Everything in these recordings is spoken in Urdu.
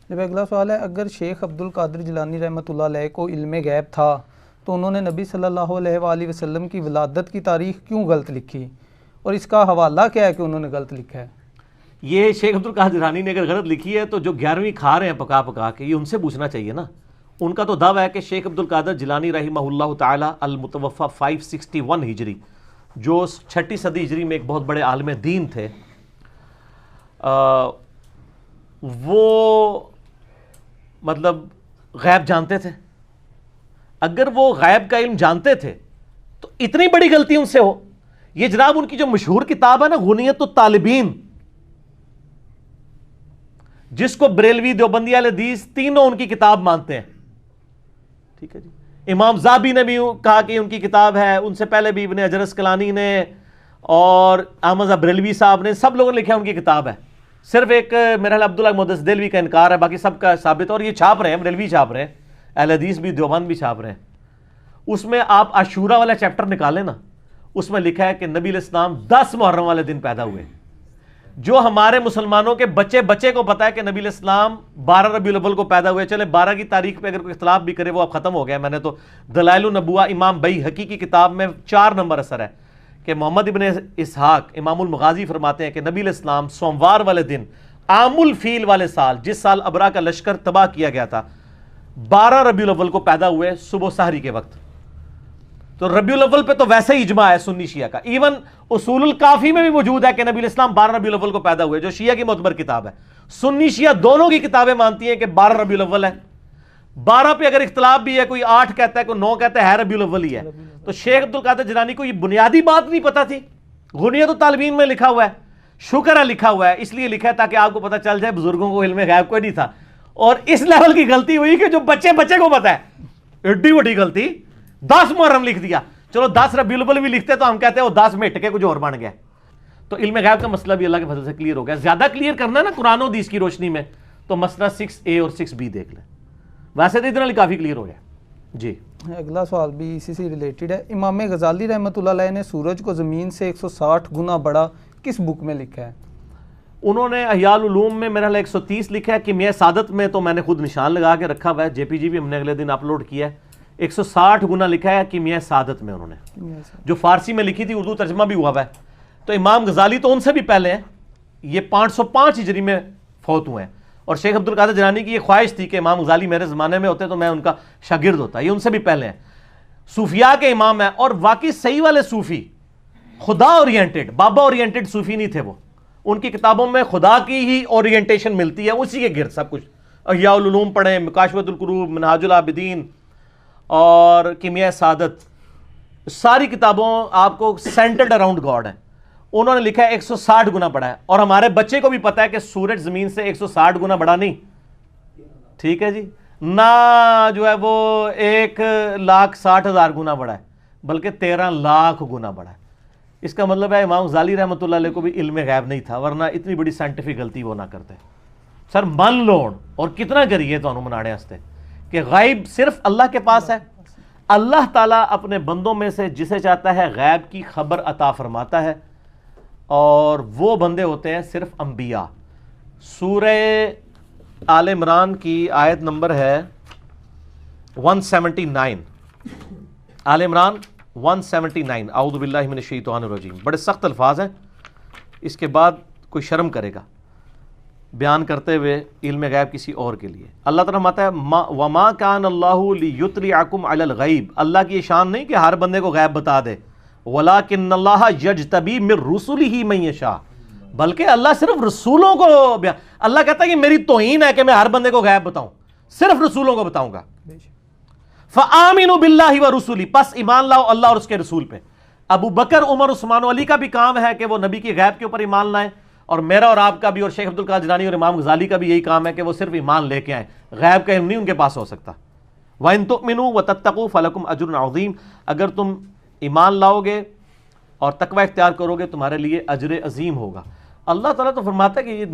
جب اگلا سوال ہے، اگر شیخ عبد القادر جیلانی رحمۃ اللہ علیہ کو علم غیب تھا تو انہوں نے نبی صلی اللہ علیہ وآلہ وسلم کی ولادت کی تاریخ کیوں غلط لکھی، اور اس کا حوالہ کیا ہے کہ انہوں نے غلط لکھا ہے؟ یہ شیخ عبد القادر جیلانی نے اگر غلط لکھی ہے تو جو 11ویں کھا رہے ہیں پکا پکا کے، یہ ان سے پوچھنا چاہیے نا۔ ان کا تو دعویٰ ہے کہ شیخ عبد القادر جیلانی رحمہ اللہ تعالی المتوفی 561 ہجری، جو 6 صدی ہجری میں ایک بہت بڑے عالم دین تھے، وہ مطلب غیب جانتے تھے۔ اگر وہ غیب کا علم جانتے تھے تو اتنی بڑی غلطی ان سے ہو؟ یہ جناب ان کی جو مشہور کتاب ہے نا، غنیت الطالبین، جس کو بریلوی، دیوبندی، اہل حدیث تینوں ان کی کتاب مانتے ہیں، ٹھیک ہے جی۔ امام زابی نے بھی کہا کہ ان کی کتاب ہے، ان سے پہلے بھی ابن حجر اسقلانی نے اور احمد بریلوی صاحب نے، سب لوگوں نے لکھا ہے ان کی کتاب ہے۔ صرف ایک میرا خیال عبداللہ محدث دہلوی کا انکار ہے، باقی سب کا ثابت ہے، اور یہ چھاپ رہے ہیں، بریلوی چھاپ رہے ہیں، اہل حدیث بھی، دیوبند بھی چھاپ رہے ہیں۔ اس میں آپ عاشورہ والا چیپٹر نکالیں نا، اس میں لکھا ہے کہ نبی علیہ السلام 10 محرم والے دن پیدا ہوئے۔ جو ہمارے مسلمانوں کے بچے بچے کو پتا ہے کہ نبی علیہ السلام 12 ربیع الاول کو پیدا ہوئے، چلے 12 کی تاریخ پہ اگر کوئی اختلاف بھی کرے وہ اب ختم ہو گیا۔ میں نے تو دلائل النبوہ امام بیہقی کی کتاب میں 4 نمبر اثر ہے کہ محمد ابن اسحاق امام المغازی فرماتے ہیں کہ نبی علیہ السلام سوموار والے دن عام الفیل والے سال، جس سال ابرا کا لشکر تباہ کیا گیا تھا، 12 ربیع الاول کو پیدا ہوئے صبح سحری کے وقت۔ تو ربیع الاول پہ تو ویسے ہی اجماع ہے سنی شیعہ کا، ایون اصول الکافی میں بھی موجود ہے کہ نبی علیہ السلام 12 ربیع الاول کو پیدا ہوئے، جو شیعہ کی معتبر کتاب ہے۔ سنی شیعہ دونوں کی کتابیں مانتی ہیں کہ 12 ربیع الاول ہے۔ 12 پہ اگر اختلاف بھی ہے، کوئی 8 کہتا ہے، کوئی 9 کہتا ہے ربیع الاول ہی ہے۔ تو شیخ عبد القادر جیلانی کو یہ بنیادی بات نہیں پتا تھی؟ غنیت الطالبین میں لکھا ہوا ہے، شکر ہے لکھا ہوا ہے، اس لیے لکھا ہے تاکہ آپ کو پتہ چل جائے بزرگوں کو علم غیب کوئی نہیں تھا۔ اور اس لیول کی غلطی ہوئی کہ جو بچے بچے کو پتا ہے، ایڈی بڑی غلطی، 10 محرم لکھ دیا۔ چلو 10 ربیع الاول بھی لکھتے تو ہم کہتے ہیں وہ 10 میں ہٹ کے کچھ اور بن گیا۔ تو علم غیب کا مسئلہ بھی اللہ کے فضل سے کلیئر ہو گیا۔ زیادہ کلیئر کرنا ہے نا قرآن و حدیث کی روشنی میں تو مسئلہ 6A اور 6B دیکھ لیں، ویسے تو اتنا کافی کلیئر ہو گیا جی۔ اگلا سوال بھی اسی سے ریلیٹڈ ہے۔ امام غزالی رحمۃ اللہ علیہ نے سورج کو زمین سے 160 گنا بڑا کس بک میں لکھا ہے؟ انہوں نے احیاء العلوم میں میرا 130 لکھا ہے، کیمیاء سعادت میں تو میں نے خود نشان لگا کے رکھا ہوا ہے، JPG بھی ہم نے اگلے دن اپلوڈ کیا ہے، 160 گنا لکھا ہے کیمیاء سعادت میں انہوں نے، جو فارسی میں لکھی تھی، اردو ترجمہ بھی ہوا ہوا ہے۔ تو امام غزالی تو ان سے بھی پہلے ہیں، یہ 505 ہجری میں فوت ہوئے ہیں، اور شیخ عبد القادر جیلانی کی یہ خواہش تھی کہ امام غزالی میرے زمانے میں ہوتے تو میں ان کا شاگرد ہوتا، یہ ان سے بھی پہلے ہیں، صوفیاء کے امام ہیں، اور واقعی صحیح والے صوفی، خدا اورینٹڈ، بابا اورینٹڈ صوفی نہیں تھے وہ۔ ان کی کتابوں میں خدا کی ہی اورینٹیشن ملتی ہے، اسی کے گرد سب کچھ۔ احیاء العلوم پڑھیں، مکاشفۃ القروب، منہاج العابدین اور کیمیاء سعادت، ساری کتابوں آپ کو سینٹرڈ اراؤنڈ گاڈ ہیں۔ انہوں نے لکھا ہے 160 گنا بڑا ہے، اور ہمارے بچے کو بھی پتا ہے کہ سورج زمین سے 160 گنا بڑا نہیں، ٹھیک ہے جی، نہ جو ہے وہ 1,60,000 گنا بڑا ہے، بلکہ 13 لاکھ گنا بڑا ہے۔ اس کا مطلب ہے امام غزالی رحمۃ اللہ علیہ کو بھی علم غیب نہیں تھا، ورنہ اتنی بڑی سائنٹیفک غلطی وہ نہ کرتے۔ سر من لوڑ اور کتنا کریے تو انہوں منانے ہستے کہ غیب صرف اللہ کے پاس ہے۔ اللہ تعالیٰ اپنے بندوں میں سے جسے چاہتا ہے غیب کی خبر عطا فرماتا ہے، اور وہ بندے ہوتے ہیں صرف انبیاء۔ سورہ آل عمران کی آیت نمبر ہے 179، آل عمران 179، اعوذ باللہ من الشیطان الرجیم، بڑے سخت الفاظ ہیں، اس کے بعد کوئی شرم کرے گا بیان کرتے ہوئے علم غیب کسی اور کے لیے۔ اللہ تعالیٰ فرماتا ہے وَمَا كَانَ اللَّهُ لِيُطْلِعَكُمْ عَلَى الْغَيْبِ، اللہ کی یہ شان نہیں کہ ہر بندے کو غیب بتا دے، وَلَٰكِنَّ اللَّهَ يَجْتَبِي مِن رُّسُلِهِ مَن يَشَاءُ، بلکہ اللہ صرف رسولوں کو اللہ کہتا ہے کہ میری توہین ہے کہ میں ہر بندے کو غیب بتاؤں، صرف رسولوں کو بتاؤں گا۔ فَآمِنُوا بِاللَّهِ وَرُسُلِهِ، پس ایمان لاؤ اللہ اور اس کے رسول پہ۔ ابو بکر، عمر، عثمان و علی کا بھی کام ہے کہ وہ نبی کی غیب کے اوپر ایمان لائیں، اور میرا اور آپ کا بھی، اور شیخ عبد القادر جیلانی اور امام غزالی کا بھی یہی کام ہے کہ وہ صرف ایمان لے کے آئیں، غیب کا علم نہیں ان کے پاس ہو سکتا۔ وَإِن تُؤْمِنُوا وَتَتَّقُوا فَلَكُمْ أَجْرٌ عَظِيمٌ، اگر تم ایمان لاؤ گے اور تقوی اختیار کرو گے تمہارے لیے اجر عظیم ہوگا۔ اللہ تعالیٰ تو فرماتا ہے کہ یہ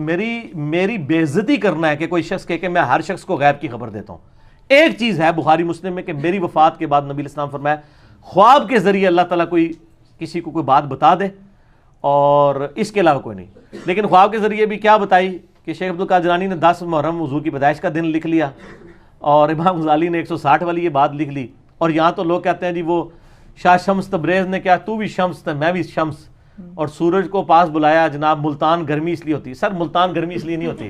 میری بے عزتی کرنا ہے کہ کوئی شخص کہے کہ میں ہر شخص کو غیب کی خبر دیتا ہوں۔ ایک چیز ہے بخاری مسلم میں کہ میری وفات کے بعد نبی علیہ السلام فرمایا خواب کے ذریعے اللہ تعالیٰ کسی کو کوئی بات بتا دے، اور اس کے علاوہ کوئی نہیں۔ لیکن خواب کے ذریعے بھی کیا بتائی کہ شیخ عبد القادر جیلانی نے 10 محرم حضور کی پیدائش کا دن لکھ لیا اور امام غزالی نے 160 والی یہ بات لکھ لی، اور یہاں تو لوگ کہتے ہیں جی وہ شاہ شمس تبریز نے کیا تو بھی شمس تھا میں بھی شمس، اور سورج کو پاس بلایا جناب ملتان گرمی اس لیے ہوتی ہے۔ سر ملتان گرمی اس لیے نہیں ہوتی،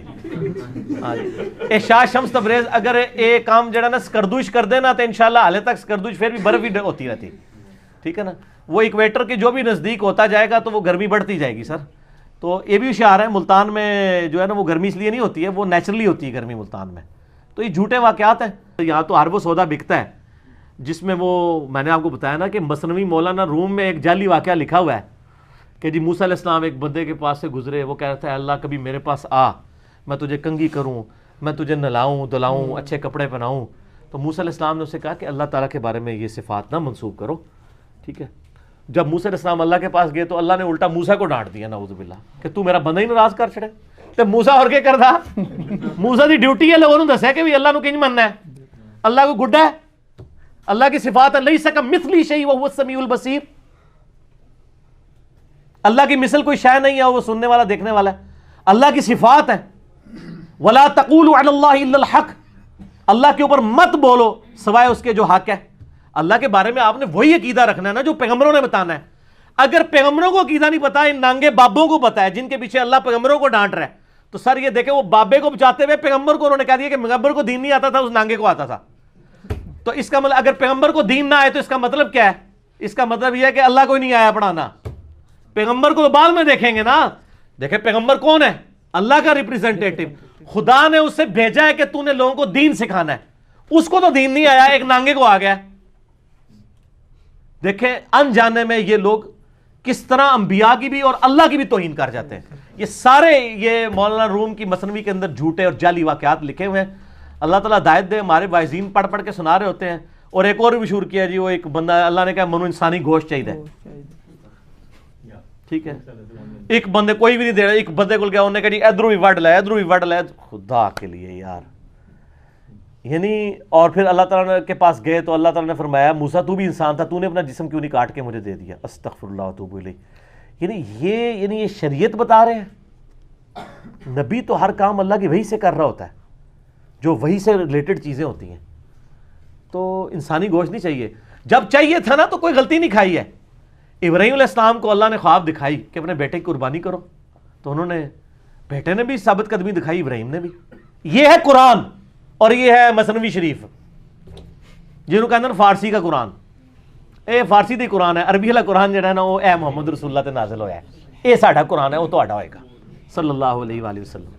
اے شاہ شمس تبریز اگر ایک کام جڑا نا سکردوش کر دے نا تو انشاءاللہ حالے تک سکردوش پھر بھی برف بھی ہوتی رہتی، ٹھیک ہے نا، وہ ایکویٹر کے جو بھی نزدیک ہوتا جائے گا تو وہ گرمی بڑھتی جائے گی سر۔ تو یہ بھی اشارہ ہے ملتان میں جو ہے نا وہ گرمی اس لیے نہیں ہوتی ہے، وہ نیچرلی ہوتی ہے گرمی ملتان میں۔ تو یہ جھوٹے واقعات ہیں۔ یہاں تو ہر وہ سودا بکتا ہے جس میں وہ میں نے آپ کو بتایا نا کہ مثنوی مولانا روم میں ایک جعلی واقعہ لکھا ہوا ہے کہ جی موسیٰ علیہ السلام ایک بندے کے پاس سے گزرے، وہ کہہ رہا تھا اللہ کبھی میرے پاس آ، میں تجھے کنگھی کروں، میں تجھے نہلاؤں دلاؤں اچھے کپڑے پہناؤں۔ تو موسیٰ علیہ السلام نے اسے کہا کہ اللہ تعالیٰ کے بارے میں یہ صفات نہ منسوب کرو، ٹھیک ہے۔ جب موسیٰ علیہ السلام اللہ کے پاس گئے تو اللہ نے الٹا موسیٰ کو ڈانٹ دیا نعوذ باللہ کہ تو میرا بندہ ہی ناراض کر چھڑے۔ تو موسیٰ اور کیا کردا، موسیٰ دی ڈیوٹی ہے لوگوں نے دسیا کہ اللہ نو کنج مننا ہے، اللہ کو گڈا ہے، اللہ کی صفات ہے لیس کمثلہ شیء وہو السمیع البصیر، اللہ کی مثل کوئی شے نہیں ہے، وہ سننے والا دیکھنے والا ہے، اللہ کی صفات ہے۔ ولا تقولوا علی اللہ الا الحق، اللہ کے اوپر مت بولو سوائے اس کے جو حق ہے۔ اللہ کے بارے میں آپ نے وہی عقیدہ رکھنا ہے نا جو پیغمبروں نے بتانا ہے۔ اگر پیغمبروں کو عقیدہ نہیں پتا، ان نانگے بابوں کو پتا ہے جن کے پیچھے اللہ پیغمبروں کو ڈانٹ رہا ہے، تو سر یہ دیکھیں وہ بابے کو بچاتے ہوئے پیغمبر کو انہوں نے کہہ دیا کہ پیغمبر کو دین نہیں آتا تھا، اس نانگے کو آتا تھا۔ تو اس کا مطلب اگر پیغمبر کو دین نہ آئے تو اس کا مطلب کیا ہے؟ اس کا مطلب یہ ہے کہ اللہ کو نہیں آیا پڑھانا۔ پیغمبر کو تو بعد میں دیکھیں گے نا، دیکھیں پیغمبر کون ہے؟ اللہ کا ریپریزنٹیٹو، خدا نے اسے بھیجا ہے کہ تو نے لوگوں کو دین سکھانا ہے، اس کو تو دین نہیں آیا، ایک نانگے کو آ گیا۔ دیکھیں انجانے میں یہ لوگ کس طرح انبیاء کی بھی اور اللہ کی بھی توہین کر جاتے ہیں۔ یہ سارے یہ مولانا روم کی مثنوی کے اندر جھوٹے اور جعلی واقعات لکھے ہوئے ہیں۔ اللہ تعالیٰ ہدایت دے، ہمارے وائزین پڑھ پڑھ کے سنا رہے ہوتے ہیں۔ اور ایک اور بھی مشہور کیا جی، وہ ایک بندہ اللہ نے کہا منو انسانی گوشت چاہیے، ٹھیک ہے، ایک بندے کوئی بھی نہیں دے رہا، ایک بندے کو گیا انہوں نے کہا جی ادھروں بھی وڈ لے ادھروں بھی وڈ لے، خدا کے لیے یار، یعنی اور پھر اللہ تعالیٰ کے پاس گئے تو اللہ تعالیٰ نے فرمایا موسیٰ تو بھی انسان تھا، تو نے اپنا جسم کیوں نہیں کاٹ کے مجھے دے دیا؟ استغفر اللہ واتوب الیہ۔ یعنی یہ شریعت بتا رہے ہیں۔ نبی تو ہر کام اللہ کی وحی سے کر رہا ہوتا ہے، جو وحی سے ریلیٹڈ چیزیں ہوتی ہیں۔ تو انسانی گوشت نہیں چاہیے، جب چاہیے تھا نا تو کوئی غلطی نہیں کھائی ہے۔ ابراہیم علیہ السلام کو اللہ نے خواب دکھائی کہ اپنے بیٹے کی قربانی کرو، تو انہوں نے، بیٹے نے بھی ثابت قدمی دکھائی، ابراہیم نے بھی۔ یہ ہے قرآن اور یہ ہے مثنوی شریف، جنہوں کہتے ہیں فارسی کا قرآن۔ اے فارسی دی قرآن ہے، عربی والا قرآن جڑا ہے نا وہ اے محمد رسول اللہ تے نازل ہویا ہے، اے ساڈا قرآن ہے، وہ تہاڈا ہوئے گا صلی اللہ علیہ وآلہ وسلم،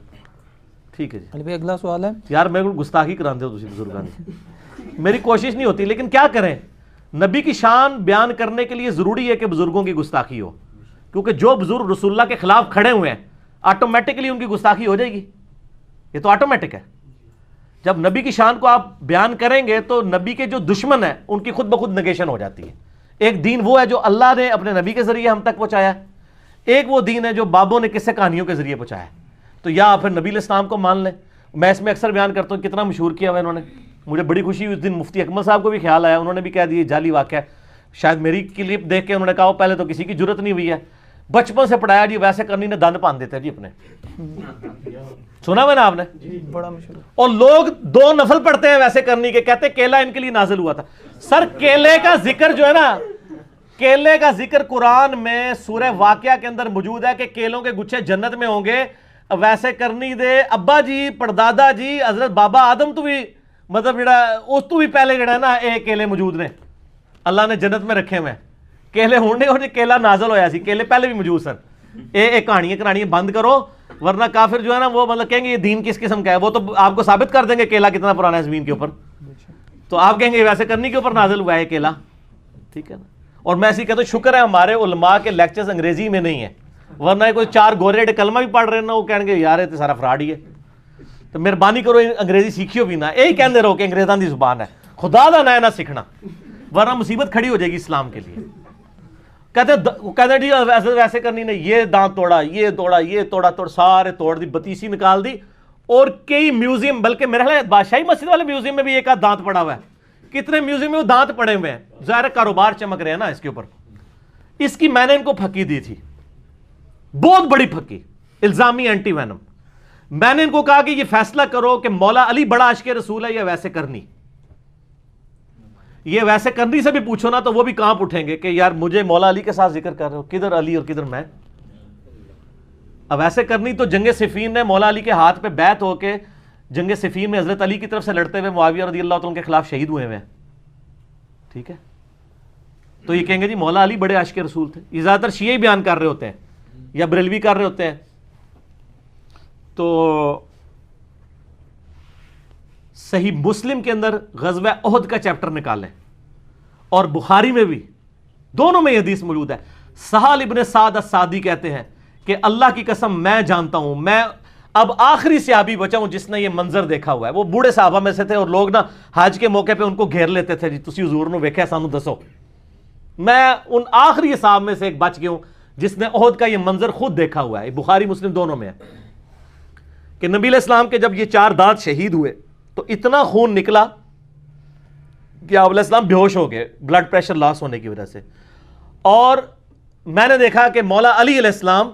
ٹھیک ہے جی۔ علی بھائی اگلا سوال ہے، یار میرے کو گستاخی کراندے ہو تسی بزرگاں دی، میری کوشش نہیں ہوتی لیکن کیا کریں، نبی کی شان بیان کرنے کے لیے ضروری ہے کہ بزرگوں کی گستاخی ہو، کیونکہ جو بزرگ رسول اللہ کے خلاف کھڑے ہوئے ہیں آٹومیٹکلی ان کی گستاخی ہو جائے گی، یہ تو آٹومیٹک ہے۔ جب نبی کی شان کو آپ بیان کریں گے تو نبی کے جو دشمن ہیں ان کی خود بخود نگیشن ہو جاتی ہے۔ ایک دین وہ ہے جو اللہ نے اپنے نبی کے ذریعے ہم تک پہنچایا ہے، ایک وہ دین ہے جو بابوں نے قصے کہانیوں کے ذریعے پہنچایا ہے۔ تو یا پھر نبی علیہ السلام کو مان لیں، میں اس میں اکثر بیان کرتا ہوں کتنا مشہور کیا ہوا انہوں نے، مجھے بڑی خوشی ہوئی اس دن مفتی اکمل صاحب کو بھی خیال آیا، انہوں نے بھی کہہ دیا جعلی واقعہ ہے، شاید میری کلپ دیکھ کے انہوں نے کہا پہلے تو کسی کی جرت نہیں ہوئی ہے، بچپن سے پڑھایا جی ویسے کرنی نے دند پان دیتے جی اپنے، سنا میں نا آپ نے، بڑا مشہور۔ اور لوگ 2 نفل پڑھتے ہیں ویسے کرنی کے، کہتے کیلا ان کے لیے نازل ہوا تھا۔ سر کیلے کا ذکر جو ہے نا، کیلے کا ذکر قرآن میں سورہ واقعہ کے اندر موجود ہے کہ کیلوں کے گچھے جنت میں ہوں گے، ویسے کرنی دے ابا جی پردادا جی حضرت بابا آدم تو بھی مطلب جڑا اس تو بھی پہلے جڑا ہے نا اے کیلے موجود نے، اللہ نے جنت میں رکھے ہوئے ہیں کیلے ہونے، اور کیلا نازل ہویا سی، کیلے پہلے بھی موجود سن۔ اے کہانیاں بند کرو، ورنہ کافر جو ہے نا وہ مطلب کہیں گے یہ دین کس قسم کا ہے، وہ تو آپ کو ثابت کر دیں گے کیلا کتنا پرانا ہے زمین کے اوپر، تو آپ کہیں گے ویسے کرنی کے اوپر نازل ہوا ہے کیلا، ٹھیک ہے نا۔ اور میں ایسے کہتا ہوں شکر ہے ہمارے علماء کے لیکچرز انگریزی میں نہیں ہیں، ورنہ کوئی 4 گورے کلمہ بھی پڑھ رہے ہیں نا وہ کہیں گے یار یہ تو سارا فراڈ ہی ہے۔ تو مہربانی کرو انگریزی سیکھیو بھی نہ، یہی کہندے رہو کہ انگریزاں دی زبان ہے، خدا دا نہ سیکھنا، ورنہ مصیبت کھڑی ہو جائے گی اسلام کے لیے۔ کہتے ہیں جی ویسے کرنی نے یہ دانت توڑا، یہ توڑا، یہ توڑا، سارے توڑ دی، بتیسی نکال دی، اور کئی میوزیم، بلکہ میرا خیال ہے بادشاہی مسجد والے میوزیم میں بھی ایک آدھ دانت پڑا ہوا ہے، کتنے میوزیم میں وہ دانت پڑے ہوئے ہیں، ظاہر کاروبار چمک رہے ہیں نا اس کے اوپر۔ اس کی میں نے ان کو پھکی دی تھی، بہت بڑی پھکی، الزامی اینٹی وینم، میں نے ان کو کہا کہ یہ فیصلہ کرو کہ مولا علی بڑا عاشق رسول ہے یا ویسے کرنی. یہ ویسے کرنی سے بھی پوچھو نا تو وہ بھی کانپ اٹھیں گے کہ یار مجھے مولا علی کے ساتھ ذکر کر رہے ہو, کدھر علی اور کدھر میں. اب ویسے کرنی تو جنگ صفین نے مولا علی کے ہاتھ پہ بیعت ہو کے جنگ صفین میں حضرت علی کی طرف سے لڑتے ہوئے معاویہ رضی اللہ تعالیٰ کے خلاف شہید ہوئے ہیں. ٹھیک ہے, تو یہ کہیں گے جی مولا علی بڑے عاشق رسول تھے. یہ زیادہ تر شیعہ ہی بیان کر رہے ہوتے ہیں یا بریلوی کر رہے ہوتے ہیں. تو صحیح مسلم کے اندر غزوہ احد کا چیپٹر نکالیں, اور بخاری میں بھی, دونوں میں یہ حدیث موجود ہے. سہل ابن سعد السعدی کہتے ہیں کہ اللہ کی قسم میں جانتا ہوں, میں اب آخری صحابی بچا ہوں جس نے یہ منظر دیکھا ہوا ہے. وہ بوڑھے صحابہ میں سے تھے اور لوگ نا حج کے موقع پہ ان کو گھیر لیتے تھے, جی تسی حضور نو ویکھیا سانو دسو. میں ان آخری صحابہ میں سے ایک بچ گیا ہوں جس نے احد کا یہ منظر خود دیکھا ہوا ہے. بخاری مسلم دونوں میں ہے کہ نبی علیہ السلام کے جب یہ 4 دانت شہید ہوئے تو اتنا خون نکلا کہ آپ علیہ السلام بے ہوش ہو گئے بلڈ پریشر لاس ہونے کی وجہ سے. اور میں نے دیکھا کہ مولا علی علیہ السلام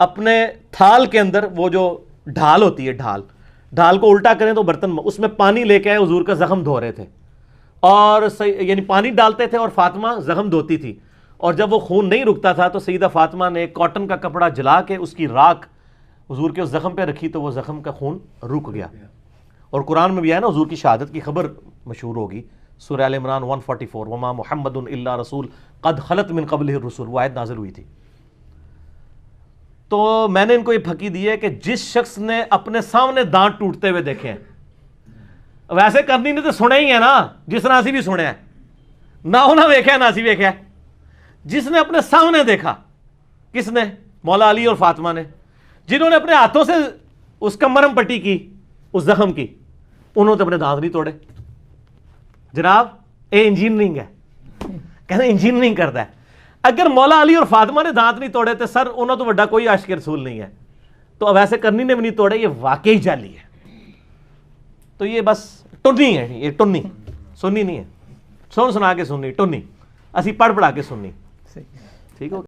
اپنے تھال کے اندر, وہ جو ڈھال ہوتی ہے, ڈھال کو الٹا کریں تو برتن میں, اس میں پانی لے کے آئے, حضور کا زخم دھو رہے تھے, اور یعنی پانی ڈالتے تھے اور فاطمہ زخم دھوتی تھی. اور جب وہ خون نہیں رکتا تھا تو سیدہ فاطمہ نے کاٹن کا کپڑا جلا کے اس کی راکھ حضور کے اس زخم پہ رکھی تو وہ زخم کا خون رک گیا. اور قرآن میں بھی ہے نا حضور کی شہادت کی خبر مشہور ہوگی, سورہ ال عمران 144, وما محمد الا رسول قد خلت من قبلہ الرسل, وہ آیت نازل ہوئی تھی. تو میں نے ان کو یہ پھکی دی ہے کہ جس شخص نے اپنے سامنے دانت ٹوٹتے ہوئے دیکھے ہیں, ویسے کرنی نے تو سنے ہی ہے نا, جس نے اسی بھی سنے ہیں, نہ انہیں ویکھا ہے نہ اسی ویکھا ہے. جس نے اپنے سامنے دیکھا, کس نے؟ مولا علی اور فاطمہ نے, جنہوں نے اپنے ہاتھوں سے اس کا مرہم پٹی کی, اس زخم کی, انہوں نے اپنے دانت نہیں توڑے. جناب اے انجینئرنگ ہے, کہتے ہیں انجینئرنگ کرتا ہے. اگر مولا علی اور فاطمہ نے دانت نہیں توڑے تو سر انہوں تو بڑا کوئی عاشق رسول نہیں ہے. تو اب ایسے کرنی نے بھی نہیں توڑے, یہ واقعی جعلی ہے. تو یہ بس ٹنی ہے, یہ ٹنی سنی نہیں ہے, سنا کے سننی, ٹنی اسی پڑھ پڑھا کے سننی. ٹھیک ہو.